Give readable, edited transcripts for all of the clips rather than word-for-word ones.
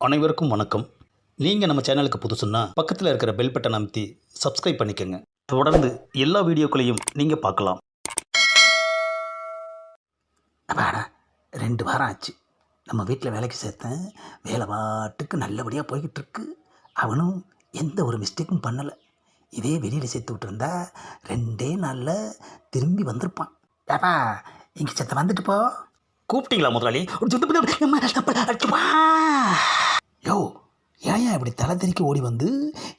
அனைவருக்கும் வணக்கம். நீங்கள் நம்ம சேனலுக்கு புதுசுன்னா பக்கத்தில் இருக்கிற பெல் பட்டன் அமைத்தி சப்ஸ்கிரைப் பண்ணிக்கோங்க. தொடர்ந்து எல்லா வீடியோக்களையும் நீங்கள் பார்க்கலாம். அப்பாடா 2 வாரம் ஆச்சு நம்ம வீட்டில் வேலைக்கு சேர்த்தேன். வேலை பாட்டுக்கு நல்லபடியாக போய்கிட்டு இருக்கு. அவனும் எந்த ஒரு மிஸ்டேக்கும் பண்ணலை. இதே வெளியில் சேர்த்து விட்டுருந்தா 2 நாளில் திரும்பி வந்திருப்பான். ஏப்பா இங்கே சேர்த்த வந்துட்டு போ. கூப்பிட்டீங்களா முதலாளி? யோ ஏன் இப்படி தலை தெறிக்க ஓடி வந்து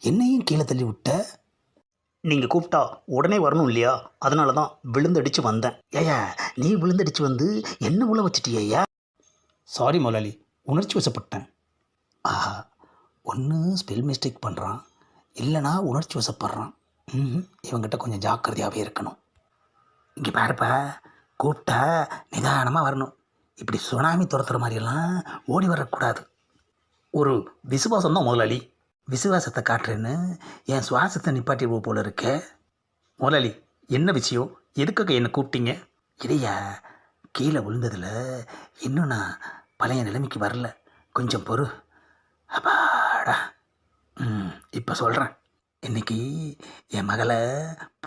என்னையும் கீழே தள்ளி விட்ட? நீங்கள் கூப்பிட்டா உடனே வரணும் இல்லையா? அதனால தான் விழுந்தடிச்சு வந்தேன். ஏயா நீ விழுந்தடிச்சு வந்து என்ன உள்ள வச்சிட்டியா? சாரி முதலாளி, உணர்ச்சி வசப்பட்டேன். ஆஹா, ஒன்று ஸ்பெல் மிஸ்டேக் பண்ணுறான், இல்லைனா உணர்ச்சி வசப்படுறான். இவங்கிட்ட கொஞ்சம் ஜாக்கிரதையாகவே இருக்கணும். இங்கே பாருப்பா, கூப்பிட்டா நிதானமாக வரணும். இப்படி சுனாமி துரத்துற மாதிரியெல்லாம் ஓடி வரக்கூடாது. ஒரு விசுவாசம் தான் முதலாளி. விசுவாசத்தை காட்டுறேன்னு என் சுவாசத்தை நிப்பாட்டி போல இருக்க. முதலாளி, என்ன விஷயம்? எதுக்காக என்னை கூப்பிட்டீங்க? இதையா, கீழே விழுந்ததில் இன்னும் நான் பழைய நிலைமைக்கு வரல. கொஞ்சம் பொறு. அப்பாடா. இப்போ சொல்கிறேன். இன்னைக்கு என் மகளை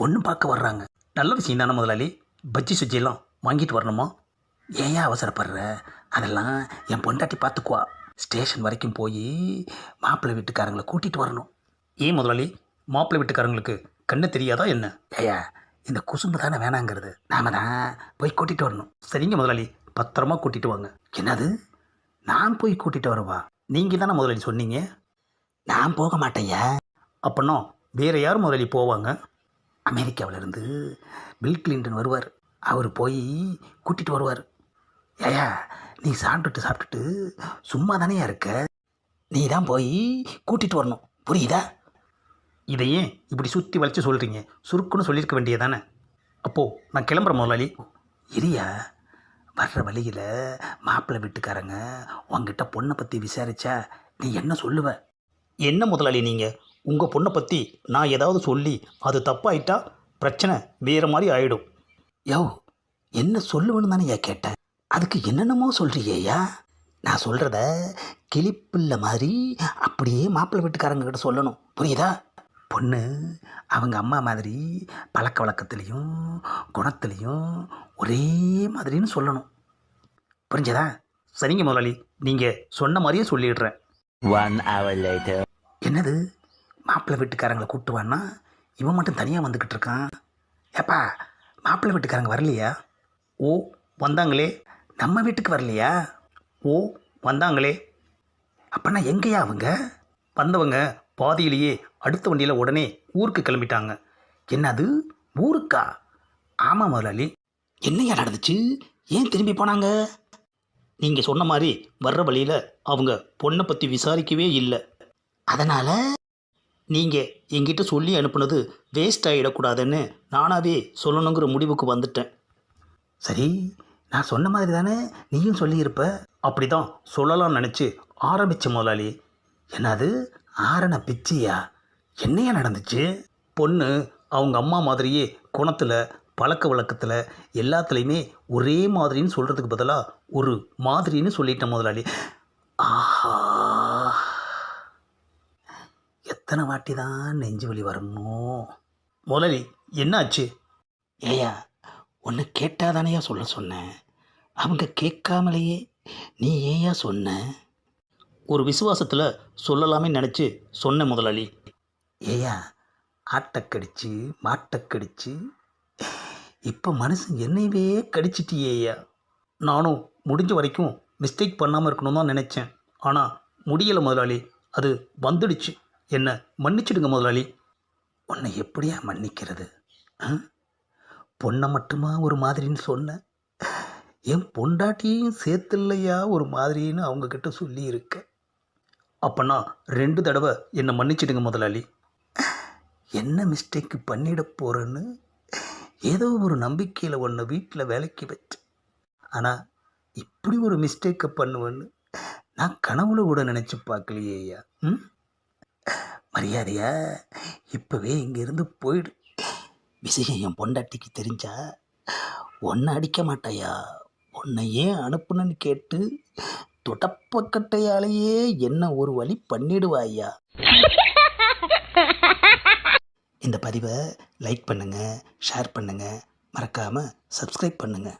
பொண்ணு பார்க்க வர்றாங்க. நல்ல விஷயம் தானே முதலாளி. பஜ்ஜி சுஜியெல்லாம் வாங்கிட்டு வரணுமா? ஏன் அவசரப்படுற? அதெல்லாம் என் பொண்டாட்டி பார்த்துக்குவா. ஸ்டேஷன் வரைக்கும் போய் மாப்பிள்ளை வீட்டுக்காரங்களை கூட்டிகிட்டு வரணும். ஏன் முதலாளி, மாப்பிள்ளை வீட்டுக்காரங்களுக்கு கண்ணு தெரியாதா என்ன? ஏயா, இந்த குசும்பு தானே வேணாங்கிறது. நாம தான் போய் கூட்டிகிட்டு வரணும். சரிங்க முதலாளி, பத்திரமா கூட்டிகிட்டு வாங்க. என்னது, நான் போய் கூட்டிகிட்டு வரவா? நீங்கள் தானே முதலாளி சொன்னீங்க. நான் போக மாட்டேயா. அப்படின்னா வேறு யார் முதலாளி போவாங்க? அமெரிக்காவிலேருந்து பில் கிளின்டன் வருவார். அவர் போய் கூட்டிகிட்டு வருவார். ஏயா, நீ சாப்பிட்டுட்டு சும்மா தானே இருக்க. நீ தான் போய் கூட்டிகிட்டு வரணும், புரியுதா? இதை ஏன் இப்படி சுற்றி வளைச்சு சொல்கிறீங்க? சுருக்குன்னு சொல்லியிருக்க வேண்டியதானே. அப்போது நான் கிளம்புறேன் முதலாளி. இரியா, வர்ற வழியில் மாப்பிள்ளை வீட்டுக்காரங்க உங்ககிட்ட பொண்ணை பற்றி விசாரித்தா நீ என்ன சொல்லுவ? என்ன முதலாளி நீங்கள்? உங்கள் பொண்ணை பற்றி நான் ஏதாவது சொல்லி அது தப்பாயிட்டா பிரச்சனை வேறு மாதிரி ஆகிடும். யோ, என்ன சொல்லுவேன்னு தானே ஏன் கேட்டேன். அதுக்கு என்னென்னமோ சொல்கிறியா? நான் சொல்கிறத கிளிப்பில்லை மாதிரி அப்படியே மாப்பிள்ளை வீட்டுக்காரங்க கிட்ட சொல்லணும், புரியுதா? பொண்ணு அவங்க அம்மா மாதிரி பழக்க வழக்கத்துலேயும் குணத்துலேயும் ஒரே மாதிரின்னு சொல்லணும், புரிஞ்சதா? சரிங்க முதலாளி, நீங்கள் சொன்ன மாதிரியே சொல்லிடுறேன். 1 hour later. என்னது, மாப்பிள்ளை வீட்டுக்காரங்களை கூப்பிட்டுவான்னா இவன் மட்டும் தனியாக வந்துக்கிட்டு இருக்கான். ஏப்பா, மாப்பிள்ளை வீட்டுக்காரங்க வரலையா? ஓ வந்தாங்களே. நம்ம வீட்டுக்கு வரலையா? ஓ வந்தாங்களே. அப்போனா எங்கேயா அவங்க? வந்தவங்க பாதியிலேயே அடுத்த வண்டியில் உடனே ஊருக்கு கிளம்பிட்டாங்க. என்னது, ஊருக்கா? ஆமாம் முதலாளி. என்னையா நடந்துச்சு? ஏன் திரும்பி போனாங்க? நீங்கள் சொன்ன மாதிரி வர்ற வழியில் அவங்க பொண்ணை பற்றி விசாரிக்கவே இல்லை. அதனால் நீங்கள் என்கிட்ட சொல்லி அனுப்புனது வேஸ்ட் ஆகிடக்கூடாதுன்னு நானாகவே சொல்லணுங்கிற முடிவுக்கு வந்துட்டேன். சரி, நான் சொன்ன மாதிரி தானே நீயும் சொல்லியிருப்ப. அப்படி தான் சொல்லலாம்னு நினச்சி ஆரம்பித்த முதலாளி. என்னது, ஆரண பிச்சியா? என்னையா நடந்துச்சு? பொண்ணு அவங்க அம்மா மாதிரியே குணத்தில் பழக்க வழக்கத்தில் எல்லாத்துலேயுமே ஒரே மாதிரின்னு சொல்கிறதுக்கு பதிலாக ஒரு மாதிரின்னு சொல்லிட்டேன் முதலாளி. ஆஹா, எத்தனை வாட்டி தான் நெஞ்சு வலி வருமோ? முதலாளி என்னாச்சு? ஏயா, ஒன்று கேட்டாதானையா சொல்ல சொன்னேன். அவங்க கேட்காமலேயே நீ ஏயா சொன்ன? ஒரு விசுவாசத்தில் சொல்லலாமே நினச்சி சொன்னேன் முதலாளி. ஏயா, ஆட்டக்கடிச்சு மாட்டக்கடிச்சு இப்போ மனுஷன் என்னையவே கடிச்சிட்டியேயா. நானும் முடிஞ்ச வரைக்கும் மிஸ்டேக் பண்ணாமல் இருக்கணும் தான் நினச்சேன். ஆனால் முடியலை முதலாளி. அது வந்துடுச்சு. என்ன மன்னிச்சிடுங்க முதலாளி. உன்னை எப்படியா மன்னிக்கிறது? பொண்ணை மட்டுமா ஒரு மாதிரின்னு சொன்ன? என் பொண்டாட்டியும் சேர்த்துல்லையா ஒரு மாதிரின்னு அவங்கக்கிட்ட சொல்லியிருக்க. அப்போனா 2 தடவை என்னை மன்னிச்சிடுங்க முதலாளி. என்ன மிஸ்டேக்கு பண்ணிட போகிறேன்னு ஏதோ ஒரு நம்பிக்கையில் உன்னை வீட்டில் வேலைக்கு வச்சு, ஆனால் இப்படி ஒரு மிஸ்டேக்கை பண்ணுவேன்னு நான் கனவுல கூட நினச்சி பார்க்கலையேயா. மரியாதையா இப்போவே இங்கேருந்து போயிடு. விஷயம் என் பொண்டாட்டிக்கு தெரிஞ்சா ஒன்றை அடிக்க மாட்டாயா. உன்னை ஏன் அனுப்புனன்னு கேட்டு தொடப்பக்கட்டையாலேயே என்ன ஒரு வழி பண்ணிடுவாய்யா. இந்த பதிவை லைக் பண்ணுங்கள், ஷேர் பண்ணுங்கள், மறக்காமல் சப்ஸ்கிரைப் பண்ணுங்கள்.